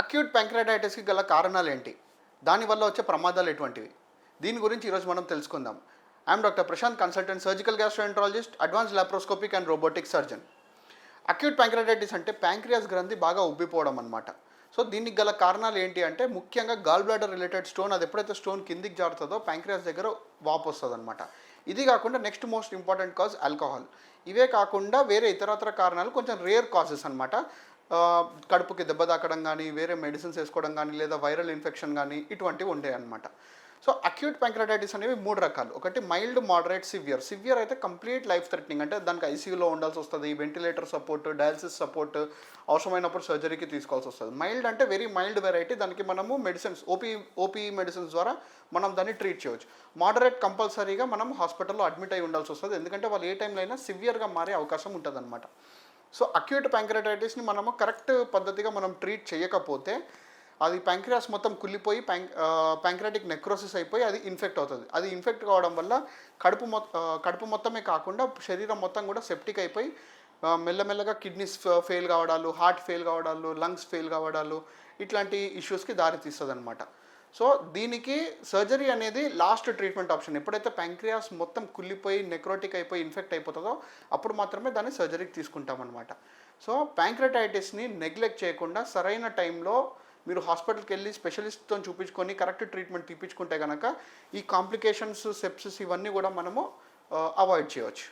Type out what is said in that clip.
Acute ప్యాంక్reatitisకి గల కారణాలు ఏంటి? దానివల్ల వచ్చే ప్రమాదాలు ఎటువంటివి? దీని గురించి ఈరోజు మనం తెలుసుకుందాం. I'm doctor Prashanth, consultant surgical gastroenterologist, advanced laparoscopic and robotic surgeon. Acute pancreatitis అంటే ప్యాంక్రియాస్ గ్రంథి బాగా ఉబ్బిపోవడం అనమాట. సో దీనికి గల కారణాలు ఏంటి అంటే ముఖ్యంగా గాల్ బ్లాడర్ రిలేటెడ్ స్టోన్, అది ఎప్పుడైతే స్టోన్ కిందికి జారుతుందో ప్యాంక్రియాస్ దగ్గర వాపు వస్తుంది అనమాట. ఇది కాకుండా next most important cause alcohol. ఇవే కాకుండా వేరే ఇతరత్ర కారణాలు కొంచెం రేర్ కాజెస్ అనమాట. కడుపుకి దెబ్బ తాకడం కానీ, వేరే మెడిసిన్స్ వేసుకోవడం కానీ, లేదా వైరల్ ఇన్ఫెక్షన్ కానీ ఇటువంటివి ఉంటాయి అన్నమాట. సో అక్యూట్ ప్యాంక్reatitis అనేవి 3 రకాలు. ఒకటి మైల్డ్, మోడరేట్, సివియర్. సివియర్ అయితే కంప్లీట్ లైఫ్ థ్రెటనింగ్, అంటే దానికి ఐసీయూలో ఉండాల్సి వస్తుంది, వెంటిలేటర్ సపోర్ట్, డయాలసిస్ సపోర్ట్, అవసరమైనప్పుడు సర్జరీకి తీసుకోవాల్సి వస్తుంది. మైల్డ్ అంటే వెరీ మైల్డ్ వెరైటీ, దానికి మనము మెడిసిన్స్ ఓపీ మెడిసిన్స్ ద్వారా మనం దాన్ని ట్రీట్ చేయవచ్చు. మోడరేట్ కంపల్సరీగా మనం హాస్పిటల్లో అడ్మిట్ అయి ఉండాల్సి వస్తుంది, ఎందుకంటే వాళ్ళు ఏ టైంలో అయినా సివియర్గా మారే అవకాశం ఉంటుంది అనమాట. సో అక్యూట్ ప్యాంక్reatitisని మనము కరెక్ట్ పద్ధతిగా మనం ట్రీట్ చేయకపోతే అది ప్యాంక్రియాస్ మొత్తం కుళ్ళిపోయి ప్యాంక్రియాటిక్ నెక్రోసిస్ అయిపోయి అది ఇన్ఫెక్ట్ అవుతుంది. అది ఇన్ఫెక్ట్ కావడం వల్ల కడుపు మొత్తమే కాకుండా శరీరం మొత్తం కూడా సెప్టిక్ అయిపోయి మెల్లమెల్లగా కిడ్నీస్ ఫెయిల్ కావడాలు, హార్ట్ ఫెయిల్ కావడాలు, లంగ్స్ ఫెయిల్ కావడాలు, ఇట్లాంటి ఇష్యూస్కి దారితీస్తుంది అనమాట. సో దీనికి సర్జరీ అనేది లాస్ట్ ట్రీట్మెంట్ ఆప్షన్. ఎప్పుడైతే ప్యాంక్రియాస్ మొత్తం కుళ్ళిపోయి నెక్రోటిక్ అయిపోయి ఇన్ఫెక్ట్ అయిపోతుందో అప్పుడు మాత్రమే దాన్ని సర్జరీకి తీసుకుంటామన్నమాట. సో ప్యాంక్రెటైటిస్ని నెగ్లెక్ట్ చేయకుండా సరైన టైంలో మీరు హాస్పిటల్కి వెళ్ళి స్పెషలిస్ట్తో చూపించుకొని కరెక్ట్ ట్రీట్మెంట్ తీపించుకుంటే కనుక ఈ కాంప్లికేషన్స్, సెప్సిస్ ఇవన్నీ కూడా మనము అవాయిడ్ చేయవచ్చు.